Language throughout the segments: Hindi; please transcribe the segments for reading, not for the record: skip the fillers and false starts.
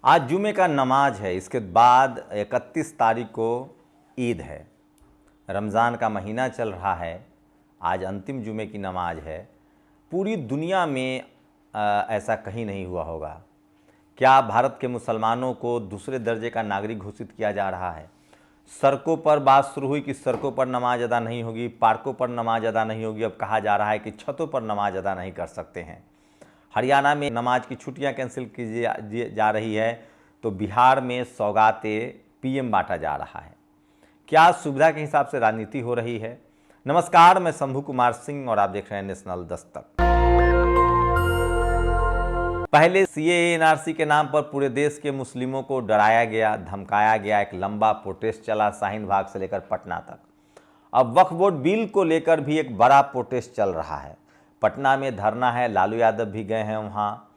आज जुमे का नमाज है, इसके बाद 31 तारीख को ईद है। रमज़ान का महीना चल रहा है, आज अंतिम जुमे की नमाज है। पूरी दुनिया में ऐसा कहीं नहीं हुआ होगा। क्या भारत के मुसलमानों को दूसरे दर्जे का नागरिक घोषित किया जा रहा है? सड़कों पर बात शुरू हुई कि सड़कों पर नमाज अदा नहीं होगी, पार्कों पर नमाज अदा नहीं होगी। अब कहा जा रहा है कि छतों पर नमाज अदा नहीं कर सकते हैं। हरियाणा में नमाज की छुट्टियां कैंसिल की जा रही है, तो बिहार में सौगातें पीएम बांटा जा रहा है। क्या सुविधा के हिसाब से राजनीति हो रही है? नमस्कार, मैं शंभू कुमार सिंह और आप देख रहे हैं नेशनल दस्तक। पहले सीएए एनआरसी के नाम पर पूरे देश के मुस्लिमों को डराया गया, धमकाया गया। एक लंबा प्रोटेस्ट चला शाहीन बाग से लेकर पटना तक। अब वक्फ बोर्ड बिल को लेकर भी एक बड़ा प्रोटेस्ट चल रहा है। पटना में धरना है, लालू यादव भी गए हैं वहाँ,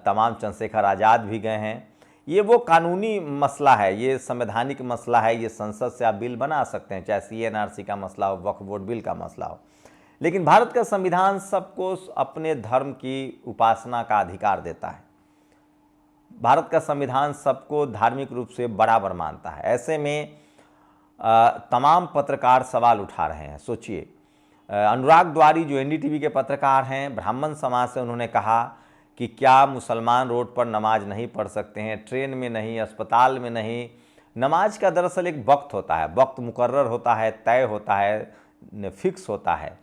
तमाम चंद्रशेखर आज़ाद भी गए हैं। ये वो कानूनी मसला है, ये संवैधानिक मसला है। ये संसद से आप बिल बना सकते हैं, चाहे सीएए एनआरसी का मसला हो, वक्फ बोर्ड बिल का मसला हो। लेकिन भारत का संविधान सबको अपने धर्म की उपासना का अधिकार देता है। भारत का संविधान सबको धार्मिक रूप से बराबर मानता है। ऐसे में तमाम पत्रकार सवाल उठा रहे हैं। सोचिए, अनुराग द्वारी जो एनडीटीवी के पत्रकार हैं, ब्राह्मण समाज से, उन्होंने कहा कि क्या मुसलमान रोड पर नमाज नहीं पढ़ सकते हैं, ट्रेन में नहीं, अस्पताल में नहीं। नमाज का दरअसल एक वक्त होता है, वक्त मुकर्रर होता है, तय होता है, फिक्स होता है।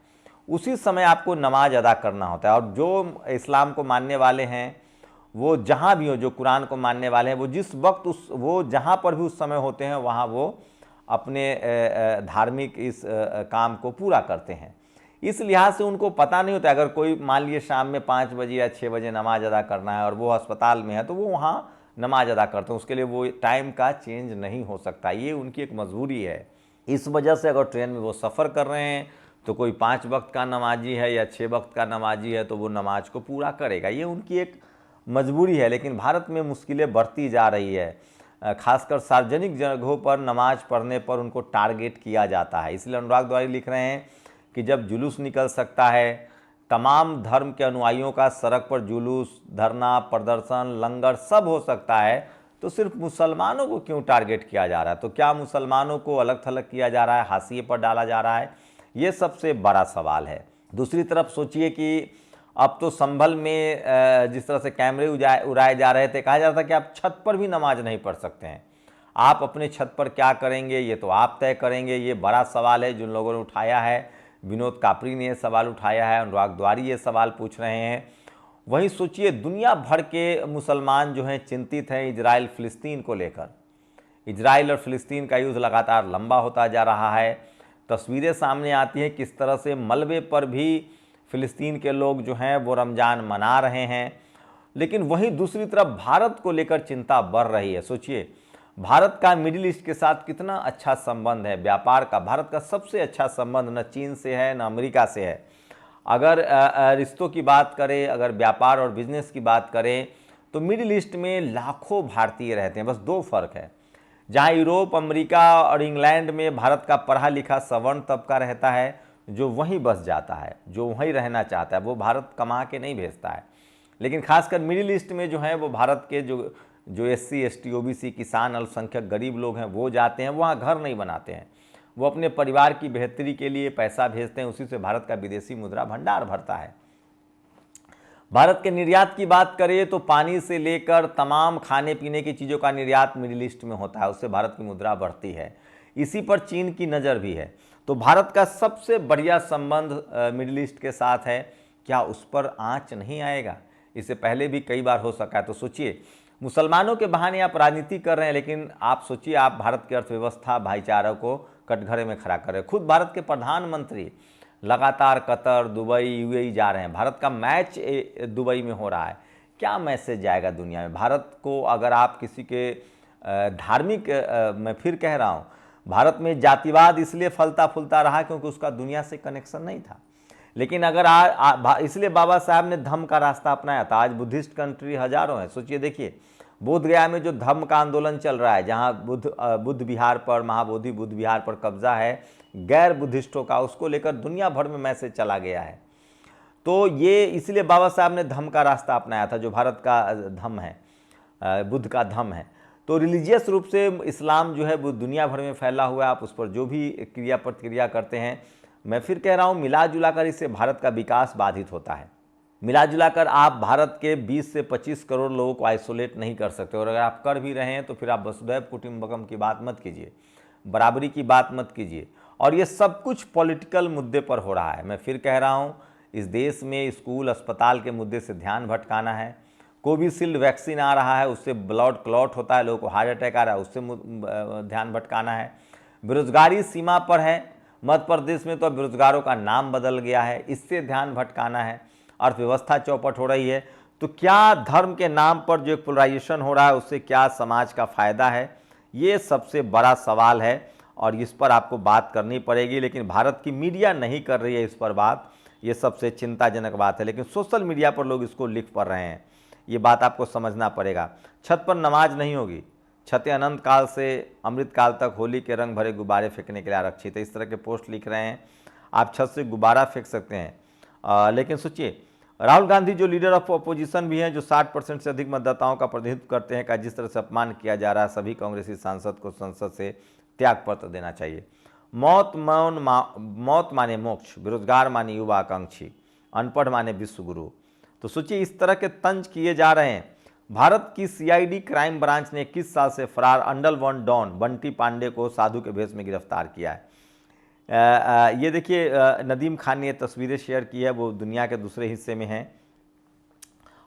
उसी समय आपको नमाज अदा करना होता है। और जो इस्लाम को मानने वाले हैं वो जहाँ भी हो, जो कुरान को मानने वाले हैं, वो जिस वक्त वो जहाँ पर भी उस समय होते हैं वहाँ वो अपने धार्मिक इस काम को पूरा करते हैं। इस लिहाज से उनको पता नहीं होता। अगर कोई मान लिए शाम में 5 बजे या 6 बजे नमाज अदा करना है और वो अस्पताल में है, तो वो वहाँ नमाज अदा करते हैं। उसके लिए वो टाइम का चेंज नहीं हो सकता, ये उनकी एक मजबूरी है। इस वजह से अगर ट्रेन में वो सफ़र कर रहे हैं तो कोई 5 वक्त का नमाजी है या 6 वक्त का नमाजी है, तो वो नमाज को पूरा करेगा। ये उनकी एक मजबूरी है। लेकिन भारत में मुश्किलें बढ़ती जा रही है। खासकर सार्वजनिक जगहों पर नमाज पढ़ने पर उनको टारगेट किया जाता है। इसलिए अनुराग द्वारी लिख रहे हैं कि जब जुलूस निकल सकता है, तमाम धर्म के अनुयायियों का सड़क पर जुलूस, धरना, प्रदर्शन, लंगर सब हो सकता है, तो सिर्फ मुसलमानों को क्यों टारगेट किया जा रहा है? तो क्या मुसलमानों को अलग थलग किया जा रहा है, हाशिए पर डाला जा रहा है? ये सबसे बड़ा सवाल है। दूसरी तरफ सोचिए कि अब तो संभल में जिस तरह से कैमरे उड़ाए जा रहे थे, कहा जा रहा था कि आप छत पर भी नमाज नहीं पढ़ सकते हैं। आप अपने छत पर क्या करेंगे ये तो आप तय करेंगे। ये बड़ा सवाल है जिन लोगों ने उठाया है। विनोद कापरी ने ये सवाल उठाया है, अनुराग द्वारी ये सवाल पूछ रहे हैं। वहीं सोचिए, दुनिया भर के मुसलमान जो हैं चिंतित हैं इजराइल फिलिस्तीन को लेकर। इजराइल और फिलिस्तीन का युद्ध लगातार लंबा होता जा रहा है। तस्वीरें सामने आती हैं किस तरह से मलबे पर भी फिलिस्तीन के लोग जो हैं वो रमज़ान मना रहे हैं। लेकिन वहीं दूसरी तरफ भारत को लेकर चिंता बढ़ रही है। सोचिए, भारत का मिडिल ईस्ट के साथ कितना अच्छा संबंध है, व्यापार का। भारत का सबसे अच्छा संबंध न चीन से है न अमेरिका से है। अगर रिश्तों की बात करें, अगर व्यापार और बिजनेस की बात करें, तो मिडिल ईस्ट में लाखों भारतीय रहते हैं। बस 2 फर्क है। जहाँ यूरोप, अमेरिका और इंग्लैंड में भारत का पढ़ा लिखा सवर्ण तबका रहता है, जो वहीं बस जाता है, जो वहीं रहना चाहता है, वो भारत कमा के नहीं भेजता है। लेकिन खासकर मिडिल ईस्ट में जो है वो भारत के जो SC, ST, OBC, किसान, अल्पसंख्यक, गरीब लोग हैं वो जाते हैं, वहाँ घर नहीं बनाते हैं। वो अपने परिवार की बेहतरी के लिए पैसा भेजते हैं, उसी से भारत का विदेशी मुद्रा भंडार भरता है। भारत के निर्यात की बात करें तो पानी से लेकर तमाम खाने पीने की चीज़ों का निर्यात मिडिल ईस्ट में होता है, उससे भारत की मुद्रा बढ़ती है। इसी पर चीन की नज़र भी है। तो भारत का सबसे बढ़िया संबंध मिडिल ईस्ट के साथ है। क्या उस पर आँच नहीं आएगा? इससे पहले भी कई बार हो सका है। तो सोचिए, मुसलमानों के बहाने आप राजनीति कर रहे हैं, लेकिन आप सोचिए, आप भारत की अर्थव्यवस्था, भाईचारा को कटघरे में खड़ा कर रहे हैं। खुद भारत के प्रधानमंत्री लगातार कतर, दुबई, UAE जा रहे हैं। भारत का मैच दुबई में हो रहा है। क्या मैसेज जाएगा दुनिया में? भारत को अगर आप किसी के धार्मिक, मैं फिर कह रहा हूँ, भारत में जातिवाद इसलिए फलता फूलता रहा क्योंकि उसका दुनिया से कनेक्शन नहीं था। लेकिन अगर इसलिए बाबा साहब ने धम्म का रास्ता अपनाया था। आज बुद्धिस्ट कंट्री हजारों हैं। सोचिए, देखिए, बोध गया में जो धम्म का आंदोलन चल रहा है, जहाँ बुद्ध विहार पर, महाबोधि बुद्ध विहार पर कब्जा है गैर बुद्धिस्टों का, उसको लेकर दुनिया भर में मैसेज चला गया है। तो ये इसलिए बाबा साहब ने धम्म का रास्ता अपनाया था, जो भारत का धम्म है। बुद्ध का धम्म है। तो रिलीजियस रूप से इस्लाम जो है वो दुनिया भर में फैला हुआ है। आप उस पर जो भी क्रिया प्रतिक्रिया करते हैं, मैं फिर कह रहा हूँ, मिला जुला कर इससे भारत का विकास बाधित होता है। मिला जुला कर आप भारत के 20 से 25 करोड़ लोगों को आइसोलेट नहीं कर सकते, और अगर आप कर भी रहे हैं तो फिर आप वसुधैव कुटुंबकम की बात मत कीजिए, बराबरी की बात मत कीजिए। और ये सब कुछ पॉलिटिकल मुद्दे पर हो रहा है। मैं फिर कह रहा हूँ, इस देश में स्कूल अस्पताल के मुद्दे से ध्यान भटकाना है। कोविशील्ड वैक्सीन आ रहा है, उससे ब्लड क्लॉट होता है, लोगों को हार्ट अटैक आ रहा है, उससे ध्यान भटकाना है। बेरोजगारी सीमा पर है, मध्य प्रदेश में तो बेरोजगारों का नाम बदल गया है, इससे ध्यान भटकाना है। अर्थव्यवस्था चौपट हो रही है, तो क्या धर्म के नाम पर जो पोलराइजेशन हो रहा है उससे क्या समाज का फायदा है, ये सबसे बड़ा सवाल है और इस पर आपको बात करनी पड़ेगी। लेकिन भारत की मीडिया नहीं कर रही है इस पर बात, ये सबसे चिंताजनक बात है। लेकिन सोशल मीडिया पर लोग इसको लिख पढ़ रहे हैं, ये बात आपको समझना पड़ेगा। छत पर नमाज नहीं होगी, छतें अनंत काल से अमृत काल तक होली के रंग भरे गुब्बारे फेंकने के लिए आरक्षित है, इस तरह के पोस्ट लिख रहे हैं। आप छत से गुब्बारा फेंक सकते हैं, लेकिन सोचिए, राहुल गांधी जो लीडर ऑफ अपोजिशन भी हैं, जो 60% से अधिक मतदाताओं का प्रतिनिधित्व करते हैं, का जिस तरह से अपमान किया जा रहा है, सभी कांग्रेसी सांसद को संसद से त्यागपत्र देना चाहिए। मौत माने मोक्ष, बेरोजगार माने युवा आकांक्षी, अनपढ़ माने विश्वगुरु। तो सोचिए, इस तरह के तंज किए जा रहे हैं। भारत की सीआईडी क्राइम ब्रांच ने 21 साल से फरार अंडरवर्ल्ड डॉन बंटी पांडे को साधु के भेष में गिरफ्तार किया है। ये देखिए, नदीम खान ने ये तस्वीरें शेयर की है, वो दुनिया के दूसरे हिस्से में हैं।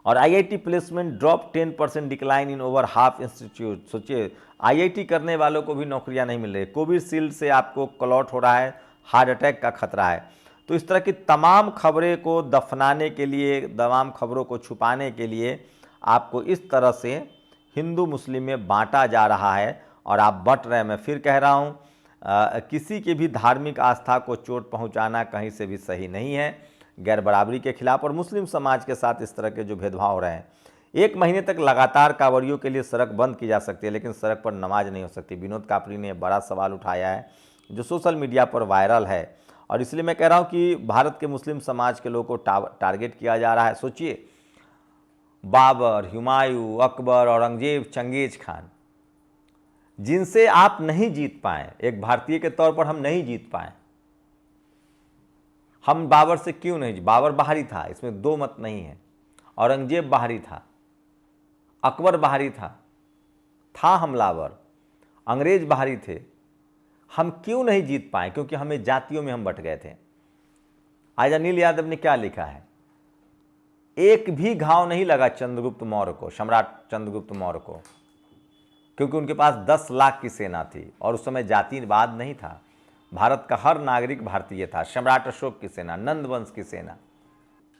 और IIT placement drop 10% decline in over half institute. सोचिए, आईआईटी करने वालों को भी नौकरियां नहीं मिल रही। कोविशील्ड से आपको क्लॉट हो रहा है, हार्ट अटैक का खतरा है। तो इस तरह की तमाम खबरें को दफनाने के लिए, तमाम खबरों को छुपाने के लिए आपको इस तरह से हिंदू मुस्लिम में बांटा जा रहा है और आप बंट रहे हैं। मैं फिर कह रहा हूँ, किसी की भी धार्मिक आस्था को चोट पहुंचाना कहीं से भी सही नहीं है। गैर बराबरी के खिलाफ और मुस्लिम समाज के साथ इस तरह के जो भेदभाव हो रहे हैं, 1 महीने तक लगातार कांवड़ियों के लिए सड़क बंद की जा सकती है, लेकिन सड़क पर नमाज नहीं हो सकती। विनोद कापरी ने बड़ा सवाल उठाया है जो सोशल मीडिया पर वायरल है, और इसलिए मैं कह रहा हूँ कि भारत के मुस्लिम समाज के लोगों को टारगेट किया जा रहा है। सोचिए, बाबर, हुमायूं, अकबर, औरंगजेब, चंगेज खान, जिनसे आप नहीं जीत पाए, एक भारतीय के तौर पर हम नहीं जीत पाए। हम बाबर से क्यों नहीं? बाबर बाहरी था, इसमें दो मत नहीं है। औरंगजेब बाहरी था, अकबर बाहरी था हमलावर, अंग्रेज बाहरी थे। हम क्यों नहीं जीत पाए? क्योंकि हमें जातियों में हम बट गए थे। आज अनिल यादव ने क्या लिखा है, एक भी घाव नहीं लगा चंद्रगुप्त मौर्य को, सम्राट चंद्रगुप्त मौर्य को, क्योंकि उनके पास 10 लाख की सेना थी और उस समय जातिवाद नहीं था। भारत का हर नागरिक भारतीय था। सम्राट अशोक की सेना, नंद वंश की सेना,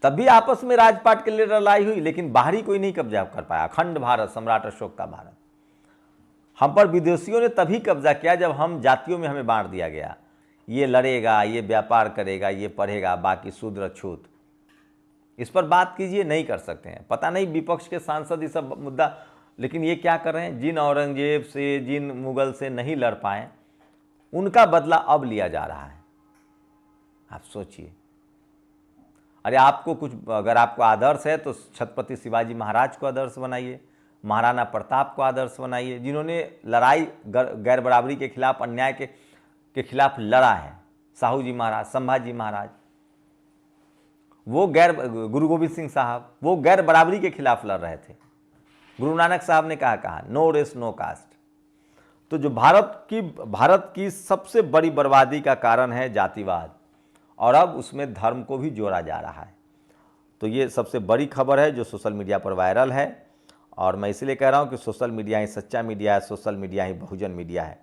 तभी आपस में राजपाट के लिए लड़ाई हुई, लेकिन बाहरी कोई नहीं कब्जा कर पाया। अखंड भारत, सम्राट अशोक का भारत। हम पर विदेशियों ने तभी कब्जा किया जब हम जातियों में हमें बांट दिया गया। ये लड़ेगा, ये व्यापार करेगा, ये पढ़ेगा, बाकी शूद्र छूत। इस पर बात कीजिए, नहीं कर सकते हैं। पता नहीं विपक्ष के सांसद ये सब मुद्दा, लेकिन ये क्या कर रहे हैं, जिन औरंगजेब से, जिन मुगल से नहीं लड़ पाए, उनका बदला अब लिया जा रहा है। आप सोचिए, अरे आपको कुछ, अगर आपको आदर्श है तो छत्रपति शिवाजी महाराज को आदर्श बनाइए, महाराणा प्रताप को आदर्श बनाइए, जिन्होंने लड़ाई गैर बराबरी के खिलाफ, अन्याय के खिलाफ लड़ा है। साहू जी महाराज, संभाजी महाराज, वो गुरु गोविंद सिंह साहब, वो गैर बराबरी के खिलाफ लड़ रहे थे। गुरु नानक साहब ने कहा नो रेस नो कास्ट। तो जो भारत की सबसे बड़ी बर्बादी का कारण है जातिवाद, और अब उसमें धर्म को भी जोड़ा जा रहा है। तो ये सबसे बड़ी खबर है जो सोशल मीडिया पर वायरल है, और मैं इसलिए कह रहा हूँ कि सोशल मीडिया ही सच्चा मीडिया है, सोशल मीडिया ही बहुजन मीडिया है।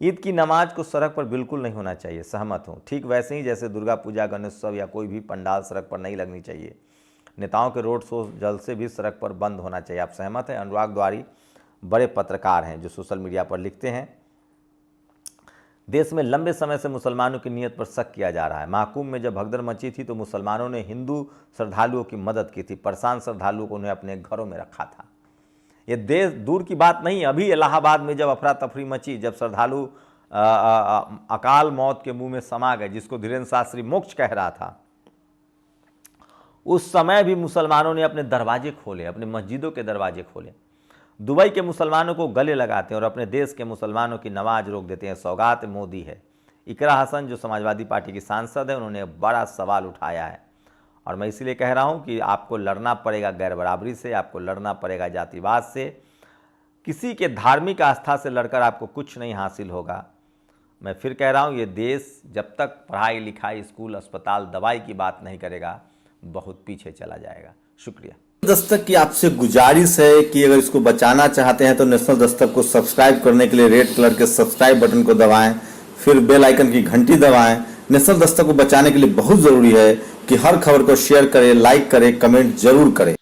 ईद की नमाज को सड़क पर बिल्कुल नहीं होना चाहिए, सहमत हूँ। ठीक वैसे ही जैसे दुर्गा पूजा, गणेशोत्सव या कोई भी पंडाल सड़क पर नहीं लगनी चाहिए। नेताओं के रोड शो जल्द से भी सड़क पर बंद होना चाहिए। आप सहमत हैं? अनुराग द्वारी बड़े पत्रकार हैं जो सोशल मीडिया पर लिखते हैं। देश में लंबे समय से मुसलमानों की नीयत पर शक किया जा रहा है। महाकुंभ में जब भगदड़ मची थी तो मुसलमानों ने हिंदू श्रद्धालुओं की मदद की थी। परेशान श्रद्धालुओं को उन्हें अपने घरों में रखा था। ये देश दूर की बात नहीं, अभी इलाहाबाद में जब अफरा तफरी मची, जब श्रद्धालु अकाल मौत के मुंह में समा गए, जिसको धीरेन्द्र शास्त्री मोक्ष कह रहा था, उस समय भी मुसलमानों ने अपने दरवाजे खोले, अपने मस्जिदों के दरवाजे खोले। दुबई के मुसलमानों को गले लगाते हैं और अपने देश के मुसलमानों की नमाज रोक देते हैं, सौगात मोदी है। इकरा हसन जो समाजवादी पार्टी की सांसद है, उन्होंने बड़ा सवाल उठाया है और मैं इसलिए कह रहा हूं कि आपको लड़ना पड़ेगा गैर बराबरी से, आपको लड़ना पड़ेगा जातिवाद से। किसी के धार्मिक आस्था से लड़कर आपको कुछ नहीं हासिल होगा। मैं फिर कह रहा हूं, ये देश जब तक पढ़ाई लिखाई, स्कूल, अस्पताल, दवाई की बात नहीं करेगा, बहुत पीछे चला जाएगा। शुक्रिया। दस्तक की आपसे गुजारिश है कि अगर इसको बचाना चाहते हैं तो नेशनल दस्तक को सब्सक्राइब करने के लिए रेड कलर के सब्सक्राइब बटन को दबाएं, फिर बेल आइकन की घंटी दबाएं। नेशनल दस्तक को बचाने के लिए बहुत जरूरी है कि हर खबर को शेयर करें, लाइक करें, कमेंट जरूर करें।